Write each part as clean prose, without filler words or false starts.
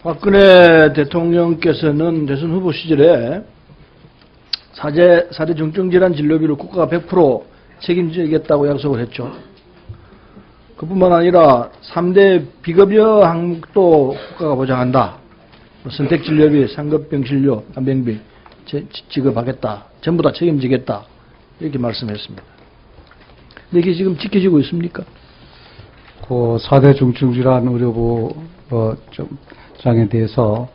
박근혜 대통령께서는 대선 후보 시절에 사대 중증질환 진료비를 국가가 100% 책임지겠다고 약속을 했죠. 그뿐만 아니라 3대 비급여 항목도 국가가 보장한다. 선택진료비, 상급병실료, 간병비 지급하겠다. 전부 다 책임지겠다. 이렇게 말씀했습니다. 근데 이게 지금 지켜지고 있습니까? 그 4대 중증질환 의료부 장에 대해서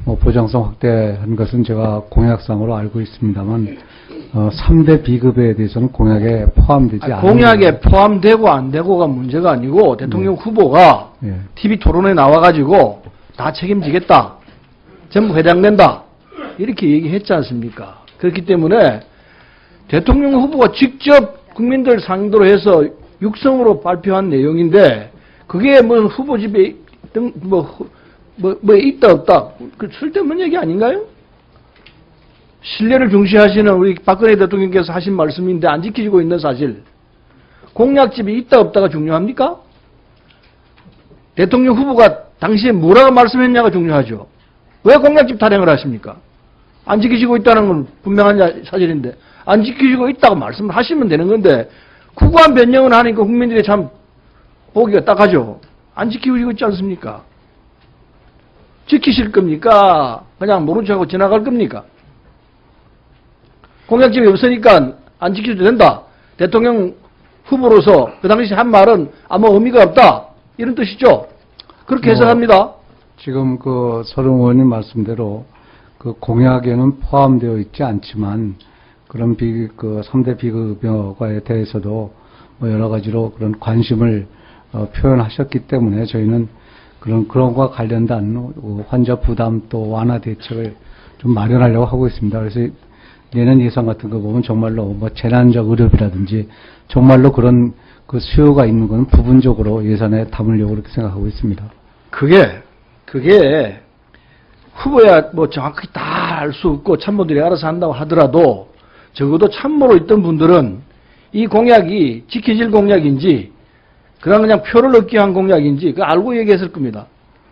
보장성 확대한 것은 제가 공약상으로 알고 있습니다만 3대 비급여에 대해서는 공약에 포함되지 않습니다. 공약에 포함되고 안 되고가 문제가 아니고 대통령 후보가 TV 토론에 나와가지고 다 책임지겠다. 전부 해당된다. 이렇게 얘기했지 않습니까? 그렇기 때문에 대통령 후보가 직접 국민들 상대로 해서 육성으로 발표한 내용인데 그게 뭐 후보집에 있다 없다 그 쓸데없는 얘기 아닌가요? 신뢰를 중시하시는 우리 박근혜 대통령께서 하신 말씀인데 안 지켜지고 있는 사실. 공약집이 있다 없다가 중요합니까? 대통령 후보가 당시에 뭐라고 말씀했냐가 중요하죠. 왜 공약집 타령을 하십니까? 안 지켜지고 있다는 건 분명한 사실인데 안 지켜지고 있다고 말씀을 하시면 되는 건데 구구한 변명을 하니까 국민들이 참 보기가 딱하죠. 안 지키고 있지 않습니까? 지키실 겁니까? 그냥 모른 척하고 지나갈 겁니까? 공약집이 없으니까 안 지켜도 된다. 대통령 후보로서 그 당시 한 말은 아무 의미가 없다. 이런 뜻이죠. 그렇게 해석합니다. 지금 그 서른 의원님 말씀대로 그 공약에는 포함되어 있지 않지만 그런 3대 비급여에 대해서도 여러 가지로 그런 관심을 표현하셨기 때문에 저희는 그런 것과 관련된 환자 부담 또 완화 대책을 좀 마련하려고 하고 있습니다. 그래서 내년 예산 같은 거 보면 정말로 재난적 의료비라든지 정말로 그런 그 수요가 있는 건 부분적으로 예산에 담으려고 그렇게 생각하고 있습니다. 그게 후보야 정확히 다 알 수 없고 참모들이 알아서 한다고 하더라도 적어도 참모로 있던 분들은 이 공약이 지켜질 공약인지 그냥 표를 얻기 위한 공약인지 그거 알고 얘기했을 겁니다.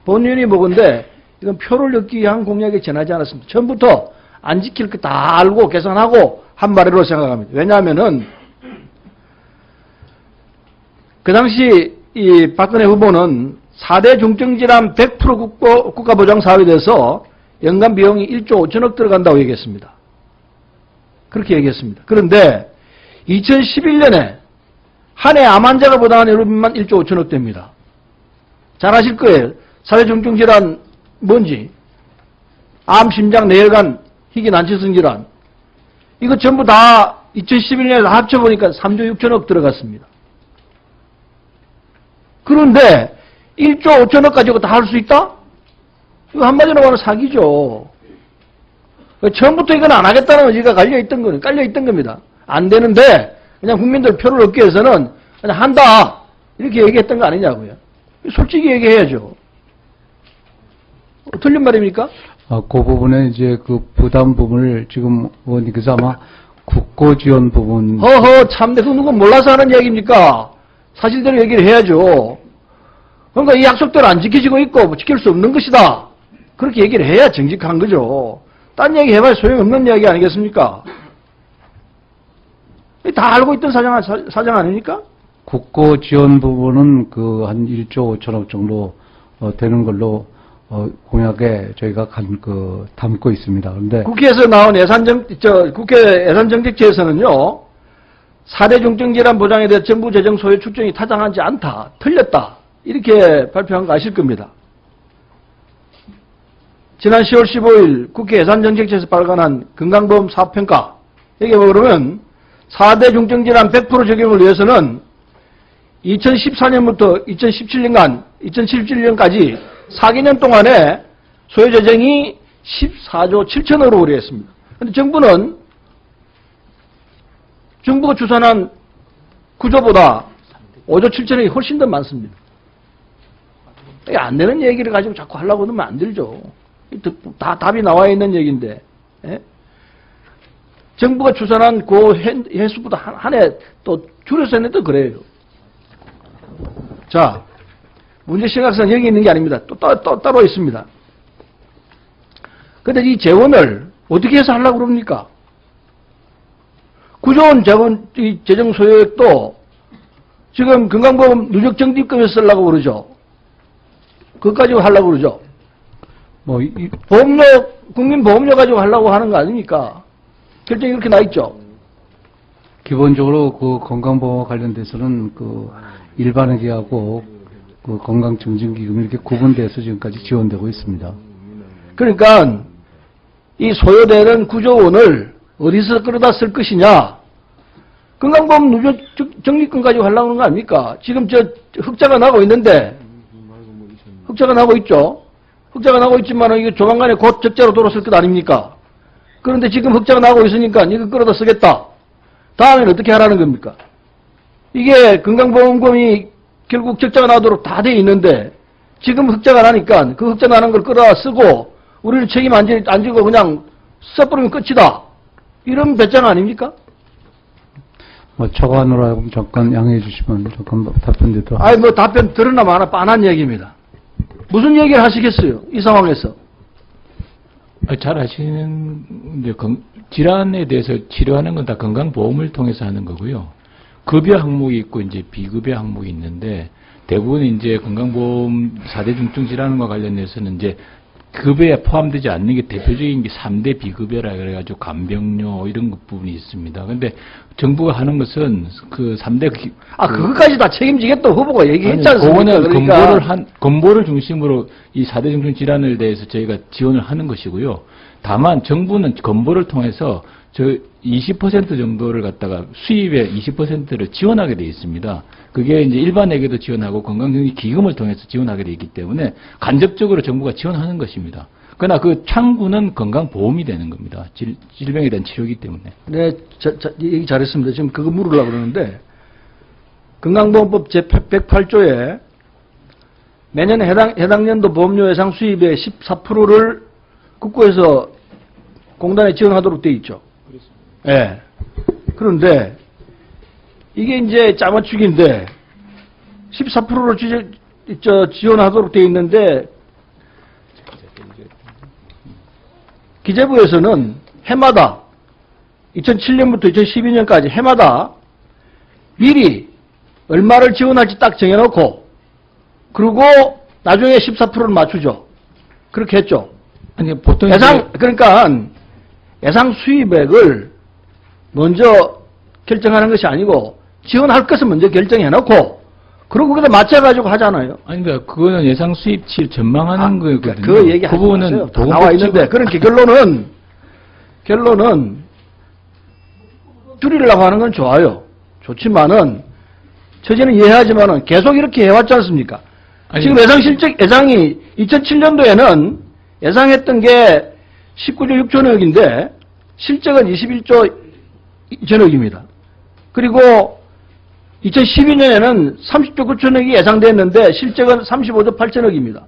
본인이 보건데 이건 표를 얻기 위한 공약에 지나지 않았습니다. 처음부터 안 지킬 거 다 알고 계산하고 한 말이라고 생각합니다. 왜냐하면은 그 당시 이 박근혜 후보는 4대 중증질환 100% 국가보장 사업에 대해서 연간 비용이 1조 5천억 들어간다고 얘기했습니다. 그렇게 얘기했습니다. 그런데 2011년에 한 해 암 환자가 보장하는 의료비만 1조 5천억 됩니다. 잘 아실 거예요. 4대 중증질환 뭔지. 암, 심장, 뇌혈관, 희귀 난치성 질환. 이거 전부 다 2011년에 합쳐보니까 3조 6천억 들어갔습니다. 그런데 1조 5천억 가지고 다 할 수 있다? 이거 한마디로 말하면 사기죠. 처음부터 이건 안 하겠다는 의지가 깔려있던 겁니다. 안 되는데 그냥 국민들 표를 얻기 위해서는 그냥 한다. 이렇게 얘기했던 거 아니냐고요. 솔직히 얘기해야죠. 틀린 말입니까? 그 부분에 이제 그 부담 부분을 지금 의원님께서 아마 국고 지원 부분. 참내 그 누구 몰라서 하는 얘기입니까? 사실대로 얘기를 해야죠. 그러니까 이 약속대로 안 지켜지고 있고 지킬 수 없는 것이다. 그렇게 얘기를 해야 정직한 거죠. 딴 얘기 해봐야 소용없는 이야기 아니겠습니까? 다 알고 있던 사정 아닙니까? 국고 지원 부분은 그 한 1조 5천억 정도 되는 걸로 공약에 저희가 담고 있습니다. 그런데 국회에서 나온 국회 예산정책처에서는요, 4대 중증질환 보장에 대해 정부 재정 소요 축정이 타당하지 않다, 틀렸다 이렇게 발표한 거 아실 겁니다. 지난 10월 15일 국회 예산정책처에서 발간한 건강보험 사업평가 여기 보면 4대 중증질환 100% 적용을 위해서는 2014년부터 2017년까지 4개년 동안에 소요 재정이 14조 7천억으로 우려했습니다. 그런데 정부가 추산한 구조보다 5조 7천억이 훨씬 더 많습니다. 안 되는 얘기를 가지고 자꾸 하려고 하면 안 들죠. 다 답이 나와 있는 얘기인데. 예? 정부가 추산한 그 횟수보다 한 해 또 줄여서 했는데 그래요. 자, 문제 심각성은 여기 있는 게 아닙니다. 또 따로 있습니다. 근데 이 재원을 어떻게 해서 하려고 그럽니까? 9조 원 이 재정 소요액도 지금 건강보험 누적 적립금에서 쓰려고 그러죠. 그것까지 하려고 그러죠. 뭐, 보험료, 국민보험료 가지고 하려고 하는 거 아닙니까? 결정이 이렇게 나 있죠. 기본적으로 그 건강보험과 관련돼서는 그 일반회계하고 그 건강증진기금 이렇게 구분돼서 지금까지 지원되고 있습니다. 그러니까 이 소요되는 9조 원을 어디서 끌어다 쓸 것이냐? 건강보험 누적 적립금 가지고 하려고 하는 거 아닙니까? 지금 저 흑자가 나고 있는데, 흑자가 나고 있죠? 흑자가 나고 있지만 이게 조만간에 곧 적자로 돌아설 것 아닙니까? 그런데 지금 흑자가 나고 있으니까 이거 끌어다 쓰겠다. 다음에는 어떻게 하라는 겁니까? 이게 건강보험금이 결국 적자가 나도록 다 돼 있는데 지금 흑자가 나니까 그 흑자 나는 걸 끌어다 쓰고 우리는 책임 안 지고 그냥 써버리면 끝이다. 이런 배짱 아닙니까? 뭐 초반으로 하여금 잠깐 양해해 주시면 잠깐 답변드리도록 아니 뭐 답변 들으나 마나 빤한 얘기입니다. 무슨 얘기를 하시겠어요? 이 상황에서. 잘 아시는데 질환에 대해서 치료하는 건 다 건강보험을 통해서 하는 거고요. 급여 항목이 있고 이제 비급여 항목이 있는데 대부분 이제 건강보험 4대 중증 질환과 관련해서는 이제 급여에 포함되지 않는 게 대표적인 게 3대 비급여라 그래가지고 간병료 이런 것 부분이 있습니다. 근데 정부가 하는 것은 그 3대 그것까지 다 책임지겠다 후보가 얘기했지 않습니까? 그거는 그러니까. 건보를 중심으로 이 4대 중증 질환에 대해서 저희가 지원을 하는 것이고요. 다만 정부는 건보를 통해서 저 20% 정도를 갖다가 수입의 20%를 지원하게 돼 있습니다. 그게 이제 일반에게도 지원하고 건강기금을 통해서 지원하게 돼 있기 때문에 간접적으로 정부가 지원하는 것입니다. 그러나 그 창구는 건강보험이 되는 겁니다. 질병에 대한 치료이기 때문에. 네, 얘기 잘했습니다. 지금 그거 물으려고 그러는데 건강보험법 제108조에 매년 해당 연도 보험료 예상 수입의 14%를 국고에서 공단에 지원하도록 돼 있죠. 예. 네. 그런데 이게 이제 짜맞추기인데 14%를 지원하도록 돼 있는데 기재부에서는 해마다 2007년부터 2012년까지 해마다 미리 얼마를 지원할지 딱 정해놓고 그리고 나중에 14%를 맞추죠. 그렇게 했죠. 아니 보통 그러니까 예상 수입액을 먼저 결정하는 것이 아니고 지원할 것을 먼저 결정해놓고 그리고 거기다 맞춰가지고 하잖아요. 아니 그러니까 그거는 예상 수입치를 전망하는 거거든요. 그 얘기 그 부분은 나와 있는데 그러니까 결론은 줄이려고 하는 건 좋아요. 좋지만은 처제는 이해하지만은 계속 이렇게 해왔지 않습니까? 아니, 지금 예상이 2007년도에는 예상했던 게 19조 6천억인데 실적은 21조 2천억입니다. 그리고 2012년에는 30조 9천억이 예상됐는데 실적은 35조 8천억입니다.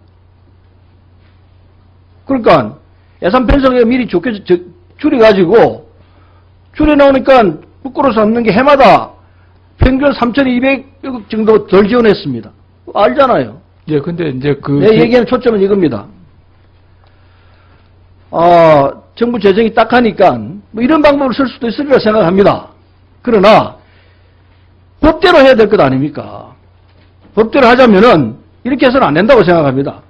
그러니까 예산 편성에 미리 좋게 줄여가지고 줄여놓으니까 부끄러워서 없는 게 해마다 평균 3,200억 정도 덜 지원했습니다. 알잖아요. 예, 근데 이제 내 얘기하는 초점은 이겁니다. 정부 재정이 딱하니까 뭐 이런 방법을 쓸 수도 있으리라 생각합니다. 그러나 법대로 해야 될 것 아닙니까? 법대로 하자면은 이렇게 해서는 안 된다고 생각합니다.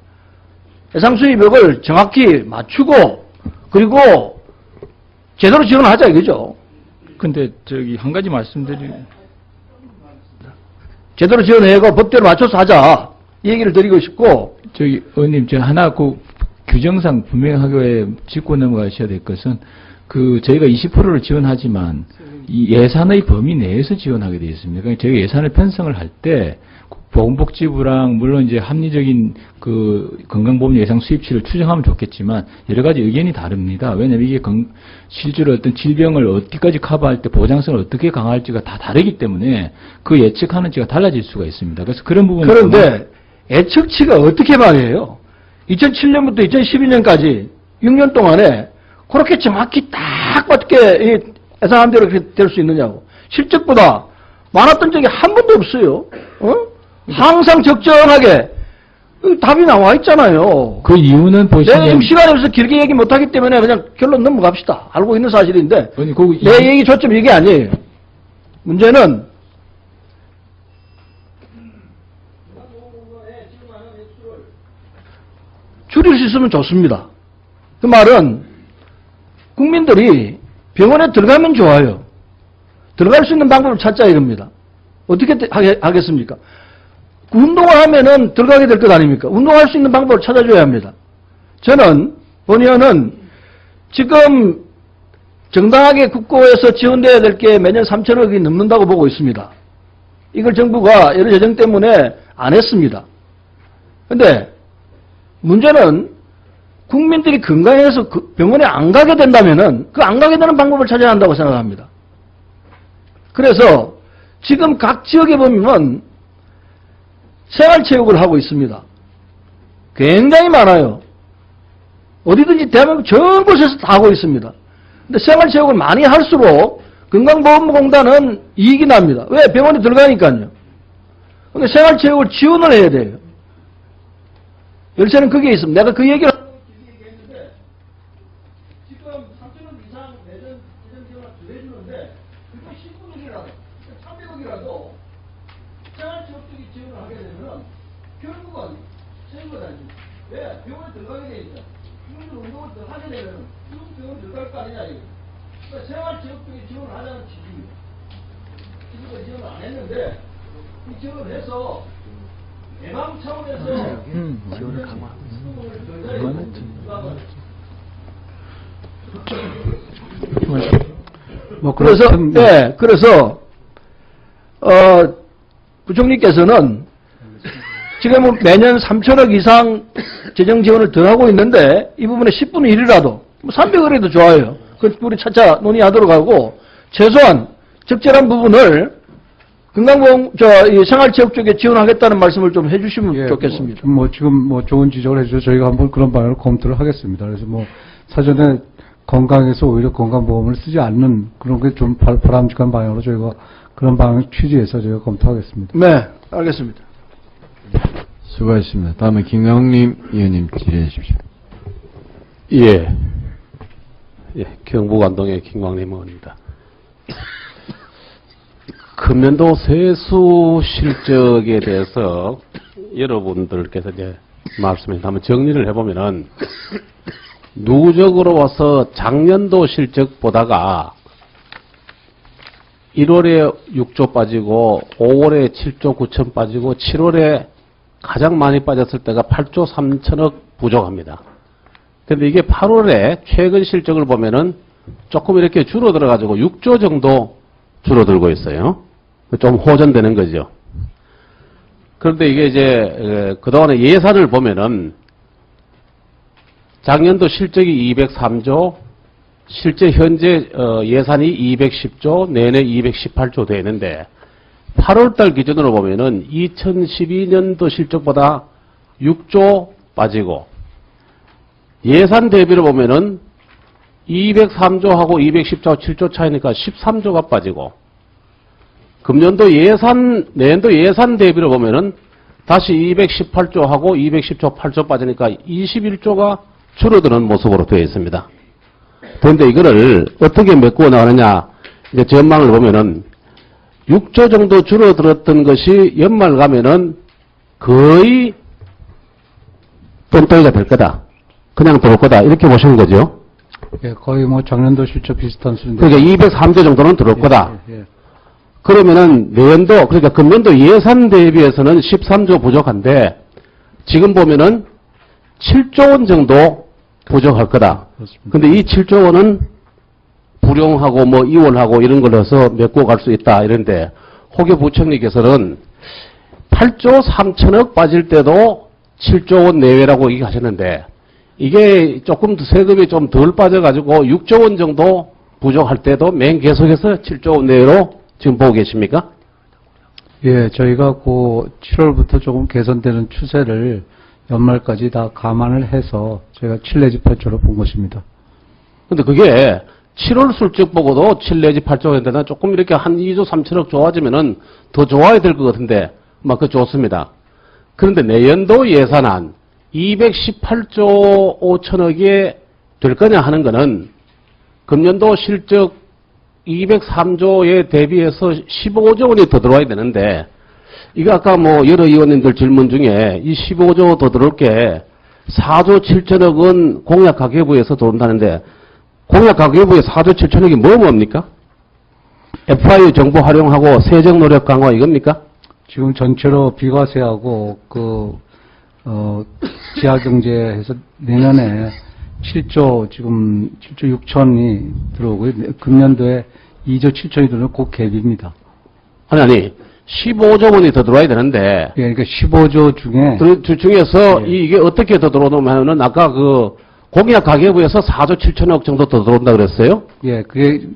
예상 수입액을 정확히 맞추고 그리고 제대로 지원하자 이거죠. 근데 한 가지 제대로 지원해고 법대로 맞춰서 하자 이 얘기를 드리고 싶고 의원님 저 하나 규정상 분명하게 짚고 넘어가셔야 될 것은 저희가 20%를 지원하지만 이 예산의 범위 내에서 지원하게 되어 있습니다. 그러니까 저희가 예산을 편성을 할 때 보건복지부랑 물론 이제 합리적인 건강보험 예상 수입치를 추정하면 좋겠지만 여러 가지 의견이 다릅니다. 왜냐하면 이게 실제로 어떤 질병을 어디까지 커버할 때 보장성을 어떻게 강화할지가 다 다르기 때문에 그 예측하는지가 달라질 수가 있습니다. 그래서 그런 부분은 그런데 예측치가 어떻게 말이에요? 2007년부터 2012년까지 6년 동안에 그렇게 정확히 딱 맞게 예상한 대로 될 수 있느냐고. 실적보다 많았던 적이 한 번도 없어요. 항상 적정하게 답이 나와 있잖아요. 그 이유는 내가 지금 보시면 시간이 없어서 길게 얘기 못하기 때문에 그냥 결론 넘어갑시다. 알고 있는 사실인데 아니, 그 내 얘기 초점 이게 아니에요. 문제는 줄일 수 있으면 좋습니다. 그 말은 국민들이 병원에 들어가면 좋아요. 들어갈 수 있는 방법을 찾자 이겁니다. 어떻게 하겠습니까? 운동을 하면은 들어가게 될 것 아닙니까? 운동할 수 있는 방법을 찾아줘야 합니다. 저는 본의원은 지금 정당하게 국고에서 지원돼야 될 게 매년 3천억이 넘는다고 보고 있습니다. 이걸 정부가 여러 재정 때문에 안 했습니다. 근데 문제는 국민들이 건강해서 병원에 안 가게 된다면은 그 안 가게 되는 방법을 찾아야 한다고 생각합니다. 그래서 지금 각 지역에 보면 생활체육을 하고 있습니다. 굉장히 많아요. 어디든지 대한민국 전 곳에서 다 하고 있습니다. 근데 생활체육을 많이 할수록 건강보험공단은 이익이 납니다. 왜? 병원에 들어가니까요. 근데 생활체육을 지원을 해야 돼요. 열쇠는 그게 있습니다. 내가 그 얘기를 얘기했는데 지금 3천억 이상 매년 지원을 해주는데 그거 10분이라도 300억이라도 생활체육 쪽에 지원을 하게 되면 결국은 세금을 다니죠. 왜? 병원에 들어가게 되니까. 국민들 운동을 더 하게 되면 병원에 들어갈 거 아니냐 이거. 그러니까 생활체육 쪽에 지원을 하자는 취지입니다. 지금도 지원을 안 했는데 이 지원을 해서 예방 차원에서 지원을 그래서 네, 그래서 부총리께서는 지금 매년 3천억 이상 재정 지원을 더 하고 있는데 이 부분에 10분의 1이라도 뭐 300억이라도 좋아요. 그 우리 차차 논의하도록 하고 최소한 적절한 부분을 건강보험 이 생활체육 쪽에 지원하겠다는 말씀을 좀 해주시면 좋겠습니다. 지금 좋은 지적을 해주셔서 저희가 한번 그런 방향으로 검토를 하겠습니다. 그래서 사전에 건강에서 오히려 건강보험을 쓰지 않는 그런 게 좀 바람직한 방향으로 저희가 그런 방향을 취지해서 저희가 검토하겠습니다. 네, 알겠습니다. 수고하셨습니다. 다음에 김광림 의원님 질의해 주십시오. 예, 경북안동의 김광림 의원입니다. 금년도 세수 실적에 대해서 여러분들께서 이제 말씀해 한번 정리를 해보면은 누적으로 와서 작년도 실적보다가 1월에 6조 빠지고 5월에 7조 9천 빠지고 7월에 가장 많이 빠졌을 때가 8조 3천억 부족합니다. 근데 이게 8월에 최근 실적을 보면은 조금 이렇게 줄어들어가지고 6조 정도 줄어들고 있어요. 좀 호전되는 거죠. 그런데 이게 이제 그동안의 예산을 보면은 작년도 실적이 203조, 실제 현재 예산이 210조, 내내 218조 되는데 8월달 기준으로 보면은 2012년도 실적보다 6조 빠지고 예산 대비로 보면은 203조하고 210조 7조 차이니까 13조가 빠지고 금년도 내년도 예산 대비로 보면은 다시 218조하고 210조 8조 빠지니까 21조가 줄어드는 모습으로 되어 있습니다. 그런데 이거를 어떻게 메꾸어 나가느냐, 이제 전망을 보면은 6조 정도 줄어들었던 것이 연말 가면은 거의 똥덩이가 될 거다. 그냥 들어올 거다. 이렇게 보시는 거죠. 예, 거의 작년도 실적 비슷한 수준인데. 그러니까 203조 정도는 들어올 거다. 예. 그러면은 내년도, 그러니까 금년도 예산 대비해서는 13조 부족한데 지금 보면은 7조 원 정도 부족할 거다. 그렇습니다. 근데 이 7조 원은 불용하고 이원하고 이런 걸로 해서 메꿔 갈 수 있다. 이런데 혹여 부총리께서는 8조 3천억 빠질 때도 7조 원 내외라고 얘기하셨는데 이게 조금 세금이 좀 덜 빠져가지고 6조 원 정도 부족할 때도 맨 계속해서 7조 원 내외로 지금 보고 계십니까? 예, 저희가 7월부터 조금 개선되는 추세를 연말까지 다 감안을 해서 저희가 7 내지 8조로 본 것입니다. 근데 그게 7월 실적 보고도 7 내지 8조인데 조금 이렇게 한 2조 3천억 좋아지면은 더 좋아야 될 것 같은데 그 좋습니다. 그런데 내연도 예산안 218조 5천억이 될 거냐 하는 거는 금년도 실적 203조에 대비해서 15조 원이 더 들어와야 되는데, 이거 아까 뭐 여러 의원님들 질문 중에 이 15조 더 들어올 게 4조 7천억 원 공약가계부에서 들어온다는데, 공약가계부에 4조 7천억이 뭡니까? FIU 정보 활용하고 세정 노력 강화 이겁니까? 지금 전체로 비과세하고 지하경제해서 내년에 7조 지금 7조 6천이 들어오고요. 금년도에 2조 7천이 들어오는 그 갭입니다. 아니 15조 원이 더 들어와야 되는데, 예, 그러니까 15조 중에 그 중에서 이게 어떻게 더 들어오냐면은 아까 그 공약 가계부에서 4조 7천억 정도 더 들어온다 그랬어요? 예, 그게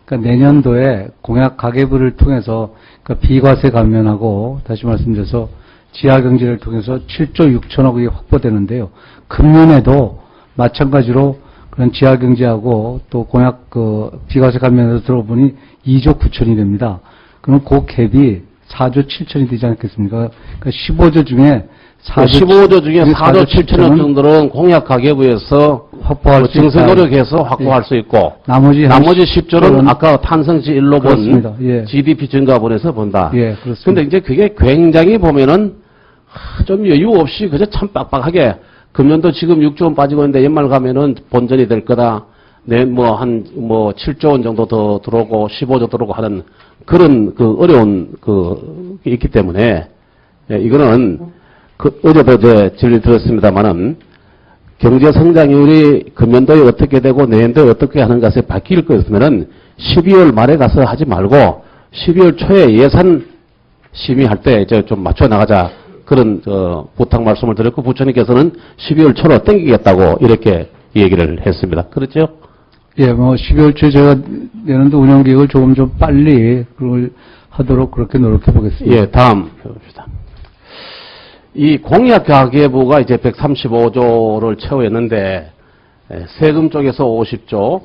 그러니까 내년도에 공약 가계부를 통해서 그러니까 비과세 감면하고 다시 말씀드려서 지하경제를 통해서 7조 6천억이 확보되는데요. 금년에도 마찬가지로 그런 지하경제하고 또 공약 비과세 감면에서 들어보니 2조 9천이 됩니다. 그럼 그 갭이 4조 7천이 되지 않겠습니까? 그러니까 15조 중에 15조 중에 4조 7천억 정도는 공약 가계부에서 확보할 수 증세 있다. 노력해서 확보할 수 있고, 나머지 10조는 아까 탄성시 일로 본 그렇습니다. 예. GDP 증가분에서 본다. 예, 그렇습니다. 근데 이제 그게 굉장히 보면은 좀 여유 없이 그저 참 빡빡하게 금년도 지금 6조 원 빠지고 있는데 연말 가면은 본전이 될 거다. 내 뭐 7조 원 정도 더 들어오고 15조 들어오고 하는 그런 그 어려운 게 있기 때문에, 예, 이거는 어제도 이제 질의 들었습니다만은 경제 성장률이 금년도에 어떻게 되고 내년도에 어떻게 하는 것에 바뀔 거였으면은 12월 말에 가서 하지 말고 12월 초에 예산 심의할 때 이제 좀 맞춰 나가자, 그런 부탁 말씀을 드렸고, 부처님께서는 12월 초로 땡기겠다고 이렇게 얘기를 했습니다. 그렇죠? 예, 12월 초에 제가 내년도 운영 계획을 조금 좀 빨리 그걸 하도록 그렇게 노력해 보겠습니다. 예, 다음 해봅시다. 이 공약 가계부가 이제 135조를 채워했는데, 세금 쪽에서 50조,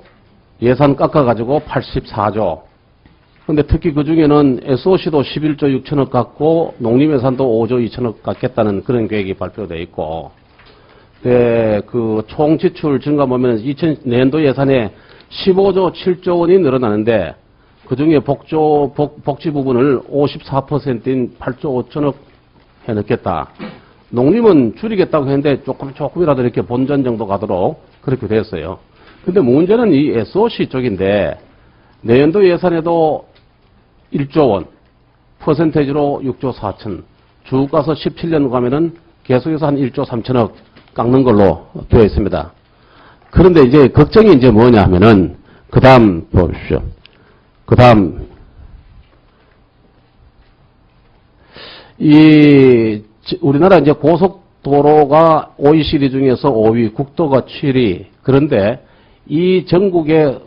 예산 깎아가지고 84조. 근데 특히 그 중에는 SOC도 11조 6천억 깎고, 농림예산도 5조 2천억 깎겠다는 그런 계획이 발표되어 있고, 그 총 지출 증가 보면 2000년도 예산에 15조 7조 원이 늘어나는데, 그 중에 복지 부분을 54%인 8조 5천억 해 넣겠다. 농림은 줄이겠다고 했는데 조금이라도 이렇게 본전 정도 가도록 그렇게 됐어요. 근데 문제는 이 SOC 쪽인데, 내년도 예산에도 1조 원, 퍼센테이지로 6조 4천, 쭉 가서 17년 가면은 계속해서 한 1조 3천억 깎는 걸로 되어 있습니다. 그런데 이제 걱정이 이제 뭐냐 하면은, 그 다음 보십시오. 그 다음, 우리나라 이제 고속도로가 OECD 중에서 5위, 국도가 7위. 그런데 이 전국의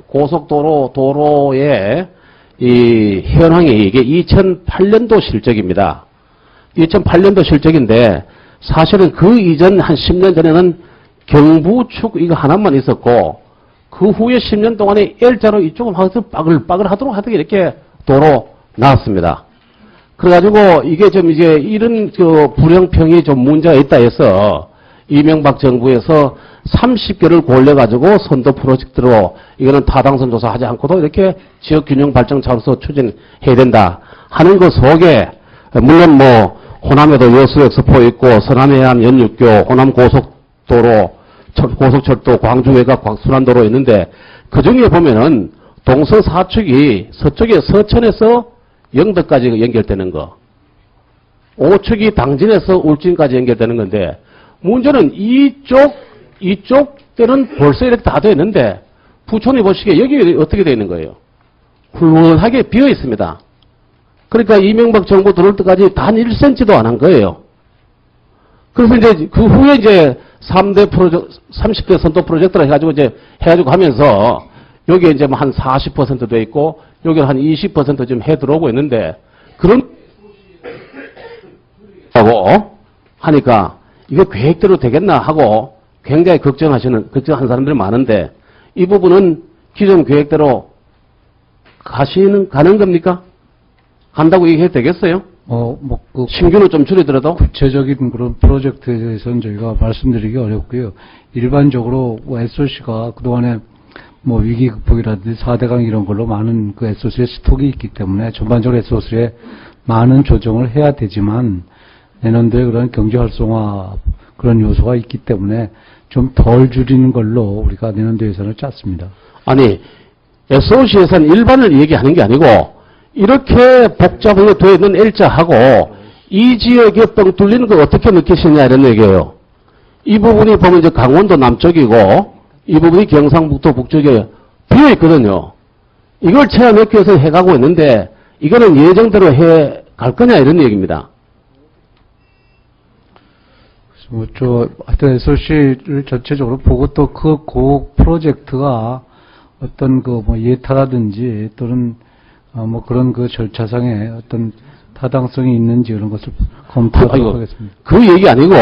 도로의 이 현황이 이게 2008년도 실적입니다. 2008년도 실적인데, 사실은 그 이전 한 10년 전에는 경부축 이거 하나만 있었고, 그 후에 10년 동안에 L자로 이쪽은 빠글 하도록 하더니 이렇게 도로 나왔습니다. 그래가지고 이게 좀 이제 이런 불형평이 좀 문제가 있다 해서 이명박 정부에서 30개를 골라가지고 선도 프로젝트로 이거는 타당성 조사하지 않고도 이렇게 지역균형 발전 차원에서 추진해야 된다 하는 것 속에, 물론 뭐 호남에도 여수엑스포 있고 서남해안 연육교, 호남 고속도로, 고속철도, 광주 외곽 순환도로 있는데, 그 중에 보면은 동서사축이 서쪽에 서천에서 영덕까지 연결되는 거, 오축이 당진에서 울진까지 연결되는 건데, 문제는 이쪽들은 벌써 이렇게 다 되어 있는데, 부촌이 보시기에 여기 어떻게 되어 있는 거예요? 훌륭하게 비어 있습니다. 그러니까 이명박 정부 들어올 때까지 단 1cm도 안 한 거예요. 그래서 이제 그 후에 이제 30대 선도 프로젝트를 해가지고 하면서, 여기에 이제 한 40% 돼 있고, 여기는 한 20% 지금 해 들어오고 있는데, 그런, 하고 하니까, 이거 계획대로 되겠나 하고 굉장히 걱정한 사람들이 많은데, 이 부분은 기존 계획대로 가는 겁니까? 간다고 얘기해도 되겠어요? 신규로 좀 줄이더라도? 구체적인 그런 프로젝트에 대해서는 저희가 말씀드리기 어렵고요. 일반적으로 SOC가 그동안에 위기 극복이라든지 4대강 이런 걸로 많은 그 SOC의 스톡이 있기 때문에 전반적으로 SOC에 많은 조정을 해야 되지만 내년도에 그런 경제 활성화 그런 요소가 있기 때문에 좀 덜 줄이는 걸로 우리가 내년도 예산을 짰습니다. 아니, SOC 예산 일반을 얘기하는 게 아니고, 이렇게 복잡하게 되어 있는 L자하고, 이 지역에 뻥 뚫리는 거 어떻게 느끼시냐, 이런 얘기예요. 이 부분이 보면 이제 강원도 남쪽이고, 이 부분이 경상북도 북쪽에 비어 있거든요. 이걸 체험했기 위해서 해가고 있는데, 이거는 예정대로 해 갈 거냐, 이런 얘기입니다. 하여튼 SOC를 전체적으로 보고 또 그 프로젝트가 어떤 예타라든지 또는 그런 그 절차상의 어떤 타당성이 있는지 이런 것을 검토하도록 하겠습니다. 그 얘기 아니고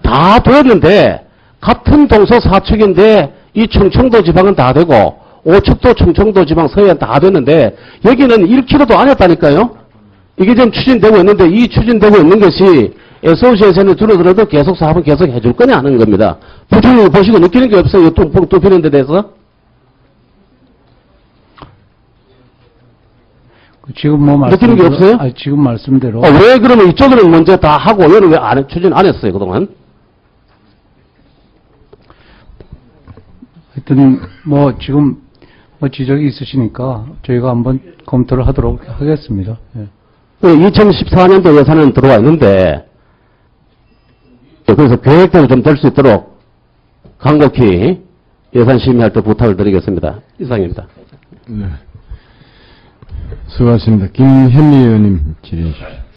다 되었는데 같은 동서 사축인데 이 충청도 지방은 다 되고 오축도 충청도 지방 서해안 다 됐는데 여기는 1km도 안 했다니까요. 이게 지금 추진되고 있는데 이 추진되고 있는 것이 SOC에서는 줄어들어도 계속 사업은 계속 해줄 거냐 하는 겁니다. 부총리 보시고 느끼는 게 없어요. 뚱뚱 뚫히는 데 대해서. 지금 느끼는 게 없어요? 아니, 지금 말씀대로. 왜 그러면 이쪽은 먼저 다 하고 여기는 왜 추진 안 했어요, 그동안? 하여튼 지금 지적이 있으시니까 저희가 한번 검토를 하도록 하겠습니다. 예. 2014년도 예산은 들어와 있는데 그래서 계획대로 좀 될 수 있도록 간곡히 예산 심의할 때 부탁을 드리겠습니다. 이상입니다. 네. 수고하셨습니다. 김현미 의원님 질의해 주십시오.